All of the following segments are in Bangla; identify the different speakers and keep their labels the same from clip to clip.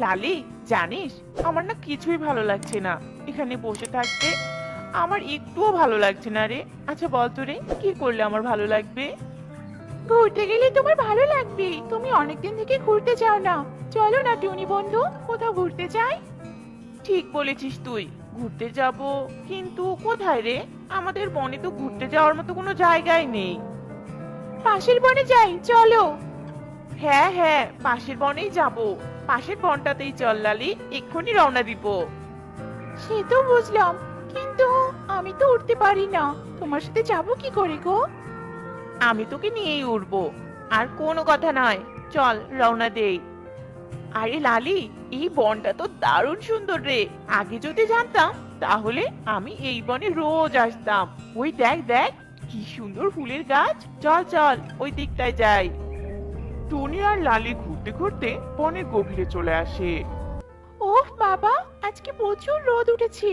Speaker 1: লালি, জানিস আমার না কিছুই ভালো লাগছে না এখানে বসে থাকতে। আমার একটুও ভালো লাগছে না রে। আচ্ছা বল তো রে, কি করলে আমার ভালো লাগবে?
Speaker 2: ঘুরতে গেলে তোমার ভালো লাগবে। তুমি অনেকদিন থেকে ঘুরতে যাও না। চলো না টুনি বন্ধু, কোথাও ঘুরতে যাই।
Speaker 1: ঠিক বলেছিস তুই, ঘুরতে যাব, কিন্তু কোথায় রে? আমাদের বনে তো ঘুরতে যাওয়ার মতো কোনো জায়গাই নেই।
Speaker 2: পাশের বনে যাই, চলো।
Speaker 1: হ্যাঁ হ্যাঁ, পাশের বনেই যাব। পাশের বনটাতেই চল লালি, এক্ষুনি রওনা দিব।
Speaker 2: সে তো বুঝলাম, কিন্তু আমি তো উঠতে পারি না। তোমার সাথে যাবো কি করে গো?
Speaker 1: আমি তোকে নিয়েই উঠবো, আর কোনো কথা নয়। চল রওনা দেই। আরে লালি, এই বনটা তো দারুণ সুন্দর রে। আগে যদি জানতাম তাহলে আমি এই বনে রোজ আসতাম। ওই দেখ দেখ, কি সুন্দর ফুলের গাছ। চল চল, ওই দিকটায় যাই। টুনি আর লালি ঘুরতে ঘুরতে বনের গভীরে চলে আসে।
Speaker 2: ওহ বাবা, আজকে প্রচুর রোদ উঠেছে।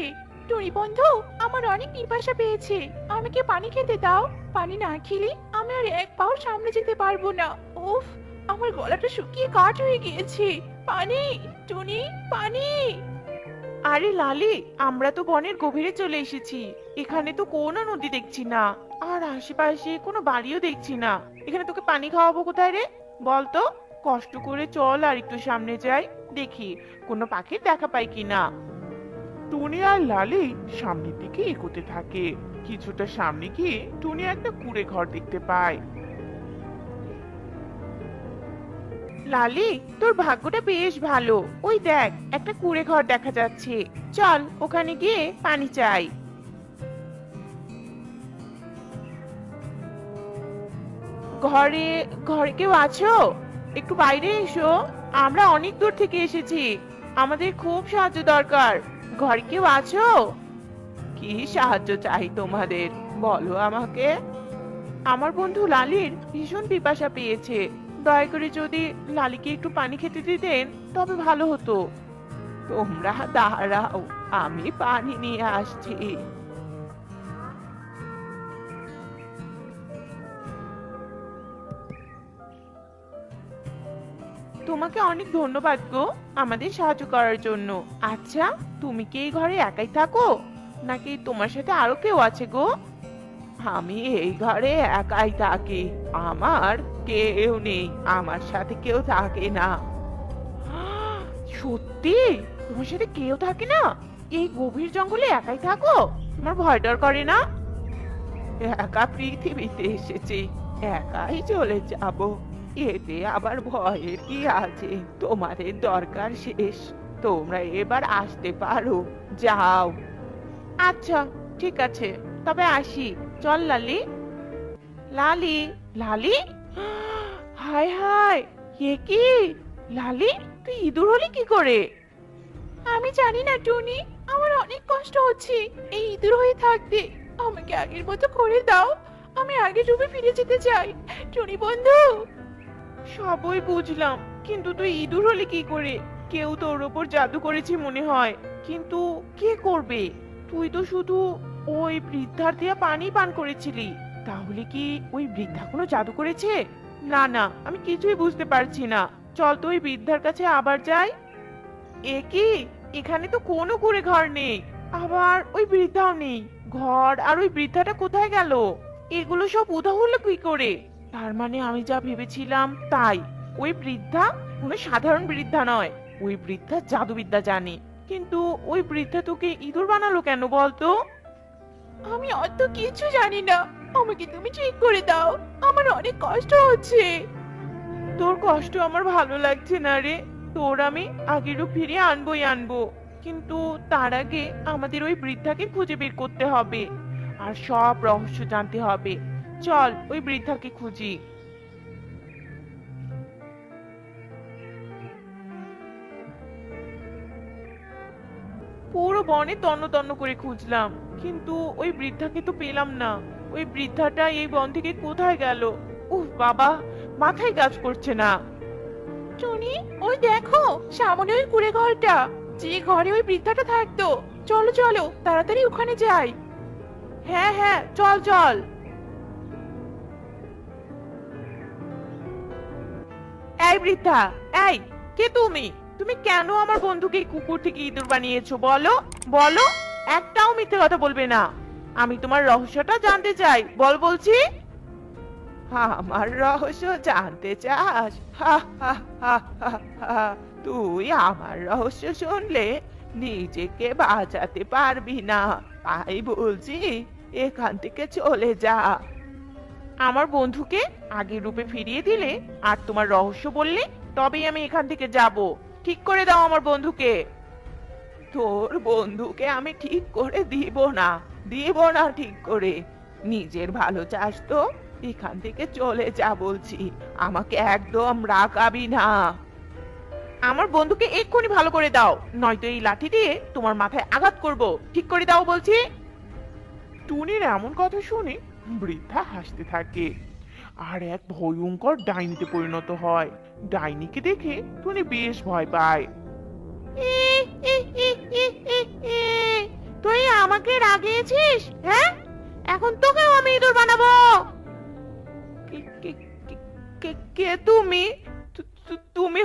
Speaker 2: টুনি বন্ধু, আমার অনেক পিপাসা পেয়েছে। আমাকে পানি খেতে দাও। পানি না খেলে আমি আর এক পাও সামনে যেতে পারবো না। উফ, আমার গলাটা শুকিয়ে কাঠ হয়ে গিয়েছে। পানি, টুনি, পানি।
Speaker 1: আরে লালি, আমরা তো বনের গভীরে চলে এসেছি। এখানে তো কোনো নদী দেখছি না, আর আশেপাশে কোনো বাড়িও দেখছি না। এখানে তোকে পানি খাওয়াবো কোথায় রে? বল তো। কষ্ট করে চল আর একটু সামনে যাই, দেখি কোনো পাখির দেখা পাই কিনা। টুনি আর লালি সামনের দিকে এগোতে থাকে। কিছুটা সামনে গিয়ে টুনি একটা কুঁড়ে ঘর দেখতে পায়। লালি, তোর ভাগ্যটা বেশ ভালো। ওই দেখ, একটা কুঁড়ে ঘর দেখা যাচ্ছে। চল ওখানে গিয়ে পানি চাই। ঘরে ঘরে কেউ আছো? একটু বাইরে এসো। আমরা অনেক দূর থেকে এসেছি, আমাদের খুব সাহায্য দরকার। ঘরে কেউ আছো? কি সাহায্য চাই তোমাদের, বলো আমাকে। আমার বন্ধু লালির ভীষণ পিপাসা পেয়েছে। দয়া করে যদি লালিকে একটু পানি খেতে দিতেন তবে ভালো হতো। তোমরা দাঁড়াও, আমি পানি নিয়ে আসছি। তোমাকে অনেক ধন্যবাদ গো, আমাদের সাহায্য করার জন্য। আচ্ছা, তুমি কি এই ঘরে একাই থাকো, নাকি তোমার সাথে আরো কেউ আছে গো? আমি এই ঘরে একাই থাকি, আমার কেউ নেই, আমার সাথে কেউ থাকে না। সত্যি? তোমার সাথে কেউ থাকে না? এই গভীর জঙ্গলে একাই থাকো? তোমার ভয় ডর করে না? একা পৃথিবীতে এসেছি, একাই চলে যাব, এতে আবার ভয়ের কি আছে? তোমাদের দরকার শেষ, তোমরা এবার আসতে পারো, যাও। আচ্ছা, ঠিক আছে, তবে আসি। চল লালি। লালি, লালি, হায় হায়, এ কি? লালি, তুই ইঁদুর হলি কি করে?
Speaker 2: আমি জানি না টুনি, আমার অনেক কষ্ট হচ্ছে এই ইঁদুর হয়ে থাকতে। আমাকে আগের মতো করে দাও। আমি আগে রূপে ফিরে যেতে চাই। টুনি বন্ধু।
Speaker 1: সবই বুঝলাম, কিন্তু তুই ইঁদুর হলি কি করে? কেউ তোর ওপর জাদু করেছে মনে হয়, কিন্তু কে করবে? তুই তো শুধু ওই বৃদ্ধার দেয়া পানি পান করেছিলি। তাহলে কি ওই বৃদ্ধা কোনো জাদু করেছে? না না, আমি কিছুই বুঝতে পারছি না। চল তো ওই বৃদ্ধার কাছে আবার যাই। এ কি, এখানে তো কোনো কুঁড়ে ঘর নেই, আবার ওই বৃদ্ধাও নেই। ঘর আর ওই বৃদ্ধাটা কোথায় গেল? এগুলো সব উধাও হলো কি করে? তার মানে আমি যা ভেবেছিলাম তাই, ওই বৃদ্ধা কোনো সাধারণ বৃদ্ধা নয়। ওই বৃদ্ধা জাদুবিদ্যা জানে। কিন্তু ওই বৃদ্ধা তোকে ইঁদুর বানালো কেন বলতো?
Speaker 2: আমি অত কিছু জানি না। আমাকে তুমি ঠিক করে দাও। আমার অনেক কষ্ট হচ্ছে।
Speaker 1: তোর কষ্ট আমার ভালো লাগছে না রে। তোর আমি আগের রূপ ফিরিয়ে আনবোই আনবো, কিন্তু তার আগে আমাদের ওই বৃদ্ধাকে খুঁজে বের করতে হবে, আর সব রহস্য জানতে হবে। চল ওই বৃদ্ধাকে খুঁজি। পুরো বনে তন্ন তন্ন করে খুঁজলাম, কিন্তু ওই বৃদ্ধাকে তো পেলাম না। ওই বৃদ্ধাটা এই বন থেকে কোথায় গেল? উফ বাবা, মাথায় কাজ করছে না।
Speaker 2: টুনি, ওই দেখো, সামনে ওই কুড়ে ঘরটা, যে ঘরে ওই বৃদ্ধাটা থাকতো। চলো চলো, তাড়াতাড়ি ওখানে যাই।
Speaker 1: হ্যাঁ হ্যাঁ, চল চল। এই বৃদ্ধা, এই, কে তুমি? তুমি কেন আমার বন্ধুকে এই কুকুর থেকে ইঁদুর বানিয়েছো বলো? বলো, একটাও মিথ্যে কথা বলবে না। আমি তোমার রহস্যটা জানতে চাই, বলছি। আমার রহস্য জানতে চাস? হা হা হা হা হা। তুই আমার রহস্য শুনলে নিজেকে বাঁচাতে পারবি না, তাই বলছি এখান থেকে চলে যা। আমার বন্ধুকে আগের রূপে ফিরিয়ে দিলে আর তোমার রহস্য বললে তবেই আমি এখান থেকে যাব। ঠিক করে দাও আমার বন্ধুকে। তোর বন্ধুকে আমি ঠিক করে দিব না ঠিক করে। নিজের ভালো চাস তো এখান থেকে চলে যা বলছি, আমাকে একদম রাগাবি না। আমার বন্ধুকে এক্ষুনি ভালো করে দাও, নয়তো এই লাঠি দিয়ে তোমার মাথায় আঘাত করব। ঠিক করে দাও বলছি। টুনির এমন কথা শুনে বৃদ্ধা হাসতে থাকে আর এক ভয়ঙ্কর ডাইনিতে পরিণত হয়। ডাইনিকে দেখে টুনি বেশ ভয় পায়। তুই আমাকে রাগিয়েছিস, হ্যাঁ? এখন তোকেও আমি ইঁদুর বানাবো। কে তুমি? তুমি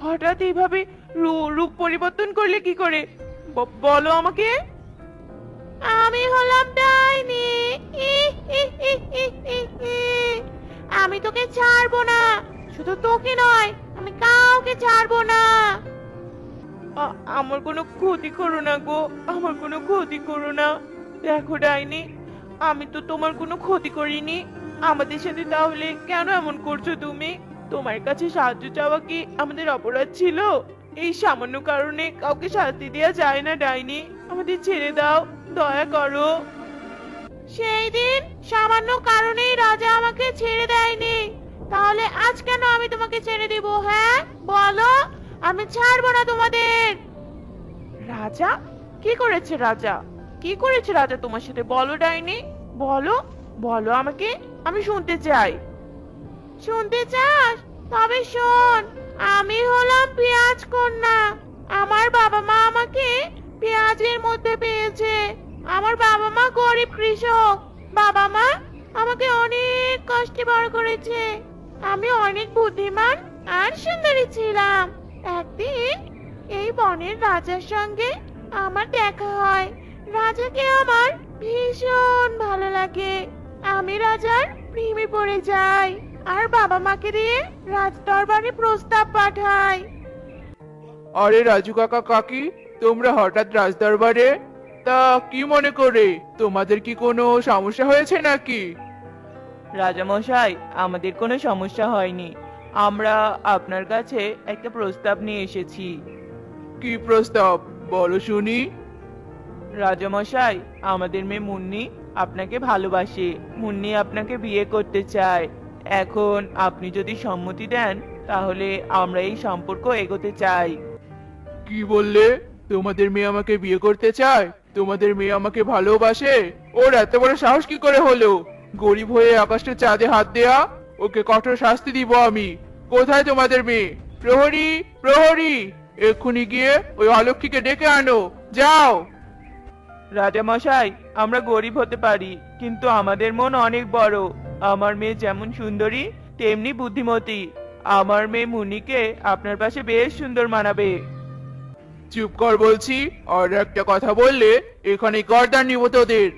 Speaker 1: হঠাৎ এইভাবে রূপ পরিবর্তন করলে কি করে? বলো আমাকে। আমি হলাম ডাইনি। আমি তোকে ছাড়বো না, শুধু তোকে নয়, আমি কাউকে ছাড়বো না। আমার কোনো ক্ষতি করো না গো, আমার কোনো ক্ষতি করো না। দেখো ডাইনি, আমি তো তোমার কোনো ক্ষতি করিনি। আমাদের সাথে তাহলে কেন এমন করছো তুমি? তোমার কাছে সাহায্য চাওয়া কি আমাদের অপরাধ ছিল? এই সামান্য কারণে কাউকে শাস্তি দেওয়া যায় না ডাইনি, আমাদের ছেড়ে দাও, দয়া করো। সেই দিন সামান্য কারণেই রাজা আমাকে ছেড়ে দেয়নি, তাহলে আজ কেন আমি তোমাকে ছেড়ে দিব? হ্যাঁ বলো, আমি ছাড়বো না তোমাদের। রাজা কি করেছে? কি করেছে রাজা তোমার সাথে? বলো ডাইনি, বলো বলো আমাকে, আমি শুনতে চাই। শুনতে চাস? তবে শোন, আমি হলাম পেঁয়াজ কন্যা। আমার বাবা মা আমাকে পেঁয়াজের মধ্যে পেয়েছে। আমার বাবা মা গরিব কৃষক। বাবা মা আমাকে অনেক কষ্টে বড় করেছে। আমি অনেক বুদ্ধিমান আর সুন্দরী ছিলাম। একদিন এই বনের রাজার সঙ্গে আমার দেখা হয়। রাজাকে আমার ভীষণ ভালো লাগে। আমি রাজার প্রেমে পড়ে যাই আর বাবা মাকে দিয়ে রাজ দরবারে প্রস্তাব পাঠাই।
Speaker 3: আরে রাজু কাকা কাকি, তোমরা হঠাৎ রাজদরবারে? তা কি মনে করে? তোমাদের কি কোনো সমস্যা হয়েছে নাকি?
Speaker 1: রাজামশাই, আমাদের কোনো সমস্যা হয়নি। আমরা আপনার কাছে একটা প্রস্তাব নিয়ে এসেছি।
Speaker 3: কি প্রস্তাব বলো শুনি।
Speaker 1: রাজামশাই, আমাদের মেয়ে মুন্নি আপনাকে ভালোবাসে। মুন্নি আপনাকে বিয়ে করতে চায়। এখন আপনি যদি সম্মতি দেন তাহলে আমরা এই সম্পর্ক এগোতে চাই।
Speaker 3: কি বললে? তোমাদের মেয়ে আমাকে বিয়ে করতে চায়? তোমাদের মেয়ে আমাকে ভালোবাসে? ওর এত বড় সাহস কি করে হলো? গরিব হয়ে আকাশের চাঁদে হাত দেয়া? ওকে কঠোর শাস্তি দিব আমি। কোথায় তোমাদের মেয়ে? প্রহরী, প্রহরী, এক্ষুনি গিয়ে ওই অলক্ষীকে ডেকে আনো, যাও।
Speaker 1: রাজামশাই, আমরা গরিব হতে পারি কিন্তু আমাদের মন অনেক বড়। আমার মেয়ে যেমন সুন্দরী তেমনি বুদ্ধিমতী। আমার মেয়ে মুনিকে আপনার পাশে বেশ সুন্দর মানাবে।
Speaker 3: চুপ কর বলছি, আর একটা কথা বললে এখানে গর্দান নিব তোদের।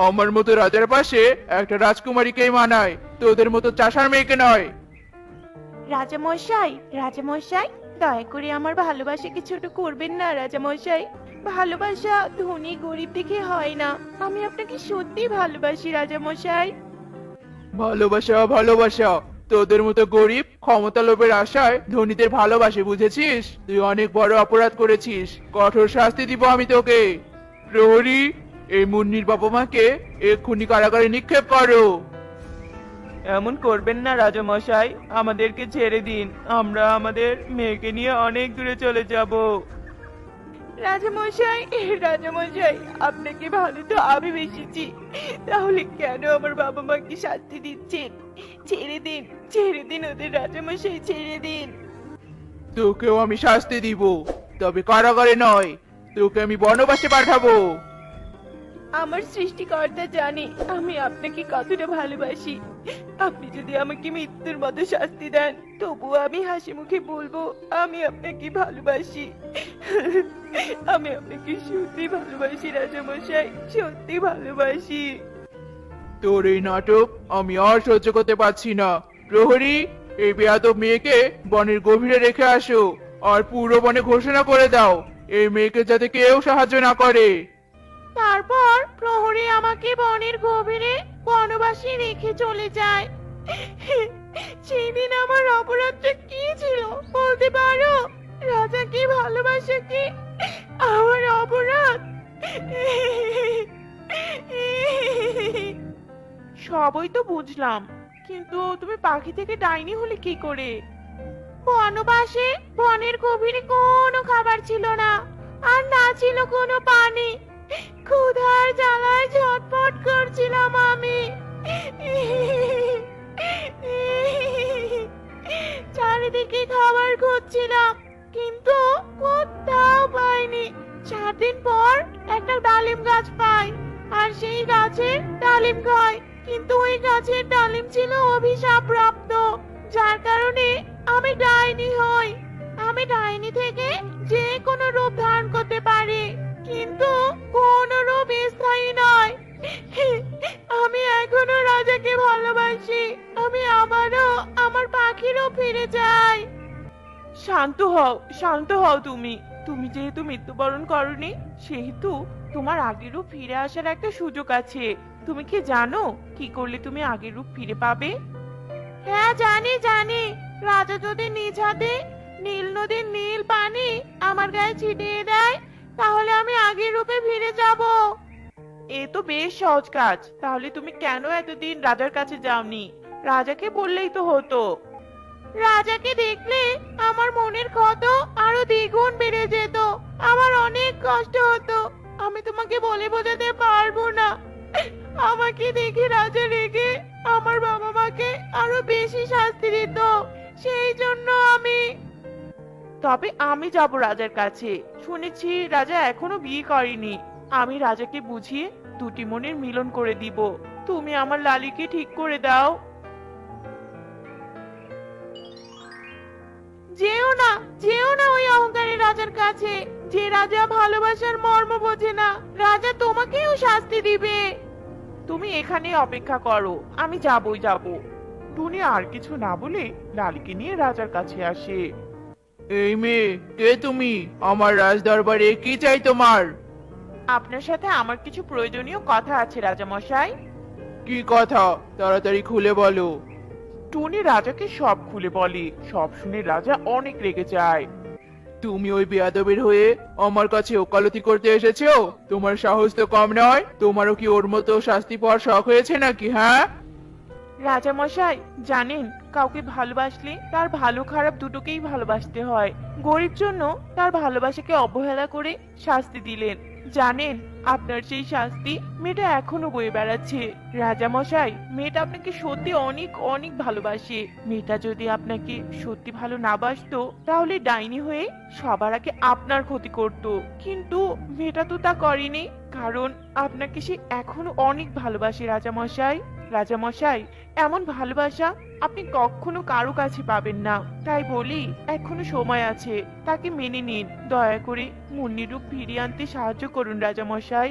Speaker 3: আমার মতো রাজার পাশে একটা রাজকুমারীকেই মানায়, তোদের মতো চাষার মেয়েকে নয়।
Speaker 2: রাজামশাই, রাজামশাই, দয়া করে আমার ভালোবাসাকে ছোট করবেন না রাজামশাই। ভালোবাসা ধনী গরিব দেখে হয় না। আমি আপনাকে সত্যি ভালোবাসি রাজামশাই।
Speaker 3: ভালোবাসা ভালোবাসা, তোদের মতো গরিব ক্ষমতা লোভের আশায় ধনীদের ভালোবাসে, বুঝেছিস? তুই অনেক বড় অপরাধ করেছিস, কঠোর শাস্তি দিব আমি তোকে। প্রহরী, এই মুন্নির বাবা মাকে এক্ষুনি কারাগারে নিক্ষেপ করো।
Speaker 1: এমন করবেন না রাজামশাই, আমাদেরকে ছেড়ে দিন। আমরা আমাদের মেয়েকে নিয়ে অনেক দূরে চলে যাব। রাজামশাই, রাজামশাই, আপনাকে ভালো তো আমি বেশিছি, তাহলে কেন আমার বাবা মাকে শাস্তি দিচ্ছেন? ছেড়ে দিন, ছেড়ে দিন ওদের রাজামশাই, ছেড়ে দিন।
Speaker 3: তোকেও আমি শাস্তি দিব, তবে কারাগারে নয়, তোকে আমি বনবাসে পাঠাবো।
Speaker 2: আমার সৃষ্টিকর্তা জানে আমি আপনাকে কতটা ভালোবাসি।
Speaker 1: আপনি যদি আমাকে মৃত্যুর মতো শাস্তি দেন তবুও আমি হাসি মুখে বলবো আমি আপনাকে ভালোবাসি। আমি আপনাকে সত্যি ভালোবাসি রাজামশাই, সত্যি ভালোবাসি।
Speaker 3: তোর এই নাটক আমি আর সহ্য করতে পারছি না। প্রহরী, এই বেয়াদব মেয়েকে বনের গভীরে রেখে আসো, আর পুরো বনে ঘোষণা করে দাও এই মেয়েকে যাতে কেউ সাহায্য না করে।
Speaker 2: তারপর প্রহরী আমাকে বনের গভীরে বনবাসী রেখে চলে যায়। সেই দিন আমার অপরাধটা কি ছিল বলতে পারো? রাজাকে ভালোবাসা কি আমার অপরাধ?
Speaker 1: সবই তো বুঝলাম, কিন্তু তুমি পাখি থেকে ডাইনি হলে কি করে?
Speaker 2: বনবাসে বনের গভীরে কোনো খাবার ছিল না, আর না ছিল কোনো পানি। ক্ষুধার জ্বালায় ছটফট করছিলাম আমি। চারিদিকে খাবার খুঁজছিলাম, কিন্তু কোথাও পাইনি। 4 দিন পর একটা ডালিম গাছ পাই, আর সেই গাছের ডালিম খাই। কিন্তু ওই গাছের ডালিম ছিল অভিশাপ প্রাপ্ত, যার কারণে আমি ডাইনি হই। আমি ডাইনি থেকে যে কোনো রূপ ধারণ করতে পারি, কিন্তু কোনো রূপ স্থায়ী নয়। আমি এখনো রাজাকে ভালোবাসি। আমি আবারও আমার পাখিরও ফিরে যাই।
Speaker 1: শান্ত হও, শান্ত হও। তুমি তুমি যেহেতু মৃত্যুবরণ করনি, সেহেতু তোমার আগের রূপ ফিরে আসার একটা সুযোগ আছে। তুমি কি জানো কি করলে তুমি আগের রূপ ফিরে পাবে?
Speaker 2: হ্যাঁ, জানি জানি। রাজা যদি নিজ হাতে নীল নদীর নীল পানি আমার গায়ে ছিটিয়ে দেয়, তাহলে আমি আগের রূপে ফিরে যাব।
Speaker 1: এ তো বেশ সহজ কাজ। তাহলে তুমি কেন এতদিন রাজার কাছে যাওনি? রাজাকে বললেই তো হতো।
Speaker 2: রাজাকে দেখলে আমার মনের ক্ষত আরো দ্বিগুণ বেড়ে যেত। আমার অনেক কষ্ট হতো, আমি তোমাকে বলে বোঝাতে পারবো না। আমাকে দেখে রাজা রেগে আমার বাবা মাকে আরো বেশি শাস্তি দিত। সেই জন্য
Speaker 1: তবে আমি যাব রাজার কাছে। শুনেছি রাজা এখনো বিয়ে করেনি। আমি রাজাকে বুঝিয়ে দুটি মনের মিলন করে দিব। তুমি আমার লালিকে ঠিক করে দাও।
Speaker 2: যেও না, যেও না ওই অহংকারী রাজার কাছে। যে রাজা ভালোবাসার মর্ম বোঝে না, রাজা তোমাকেও শাস্তি দিবে।
Speaker 1: তুমি এখানে অপেক্ষা করো, আমি যাবই যাব। টুনি আর কিছু না বলে লালিকে নিয়ে রাজার কাছে আসে।
Speaker 3: এই মেয়ে, কে তুমি? আমার রাজদরবারে কি চাই তোমার?
Speaker 1: আপনার সাথে আমার কিছু প্রয়োজনীয় কথা আছে রাজামশাই।
Speaker 3: কি কথা? তাড়াতাড়ি খুলে বলো।
Speaker 1: টুনি রাজাকে সব খুলে বলে। সব শুনে রাজা অনেক রেগে যায়।
Speaker 3: তুমি ওই বেয়াদবের হয়ে আমার কাছে ওকালতি করতে এসেছো? তোমার সাহস তো কম নয়। তোমারও কি ওর মতো শাস্তি পাওয়ার শখ হয়েছে নাকি? হ্যাঁ,
Speaker 1: রাজামশাই, জানেন কাউকে ভালোবাসলে তার ভালো খারাপ দুটোকেই ভালোবাসতে হয়। গরিব জন্য তার ভালোবাসাকে অবহেলা করে শাস্তি দিলেন। জানেন আপনার সেই শাস্তি মেয়েটা এখনো বয়ে বেড়াচ্ছে। রাজামশাই, মেয়েটা আপনাকে সত্যি অনেক অনেক ভালোবাসে। মেয়েটা যদি আপনাকে সত্যি ভালো না বাসতো তাহলে ডাইনি হয়ে সবার আগে আপনার ক্ষতি করত। কিন্তু মেয়েটা তো তা করেনি, কারণ আপনাকে সে এখনো অনেক ভালোবাসে। রাজামশাই, রাজামশাই, এমন ভালোবাসা আপনি কখনো কারো কাছে পাবেন না। তাই বলি এখনো সময় আছে, তাকে মেনে নিন। দয়া করে মুন্নির রূপ ফিরিয়ে আনতে সাহায্য করুন রাজামশাই।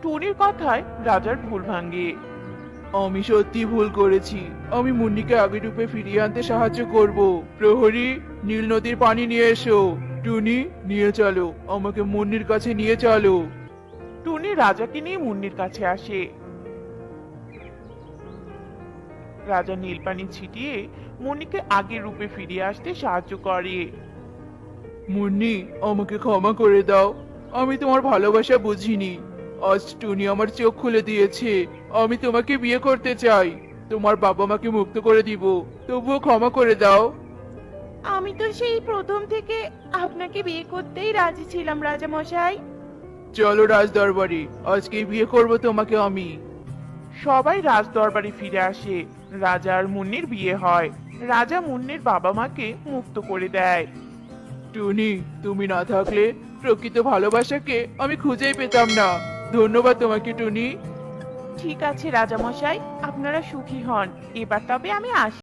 Speaker 1: টুনির কথায় রাজার ভুল ভাঙে।
Speaker 3: আমি সত্যি ভুল করেছি। আমি মুন্নিকে আগের রূপে ফিরিয়ে আনতে সাহায্য করব। প্রহরী, নীল নদীর পানি নিয়ে এসো। টুনি, নিয়ে চলো, আমাকে মুন্নির কাছে নিয়ে চলো।
Speaker 1: টুনি রাজাকে নিয়ে মুন্নির কাছে আসে। রাজা নীল পানি ছিটিয়ে মুন্নিকে আগের রূপে ফিরিয়ে আসতে সাহায্য করে।
Speaker 3: মুন্নি, আমাকে ক্ষমা করে দাও। আমি তোমার ভালোবাসা বুঝিনি। আজ টুনি আমার চোখ খুলে দিয়েছে। আমি তোমাকে বিয়ে করতে চাই। তোমার বাবা মাকে মুক্ত করে দিব, তবুও ক্ষমা করে দাও।
Speaker 2: আমি তো সেই প্রথম থেকে আপনাকে বিয়ে করতেই রাজি ছিলাম রাজামশাই।
Speaker 3: চলো রাজদরবারে, আজকেই বিয়ে করব তোমাকে আমি।
Speaker 1: সবাই রাজ দরবারে ফিরে আসে। রাজা আর মুন্নির বিয়ে হয়। রাজা মুন্নির বাবা মাকে মুক্ত করে দেয়।
Speaker 3: টুনি, তুমি না থাকলে প্রকৃত ভালোবাসাকে আমি খুঁজেই পেতাম না। ধন্যবাদ তোমাকে টুনি।
Speaker 1: ঠিক আছে রাজামশাই, আপনারা সুখী হন। এবার তবে আমি আসি।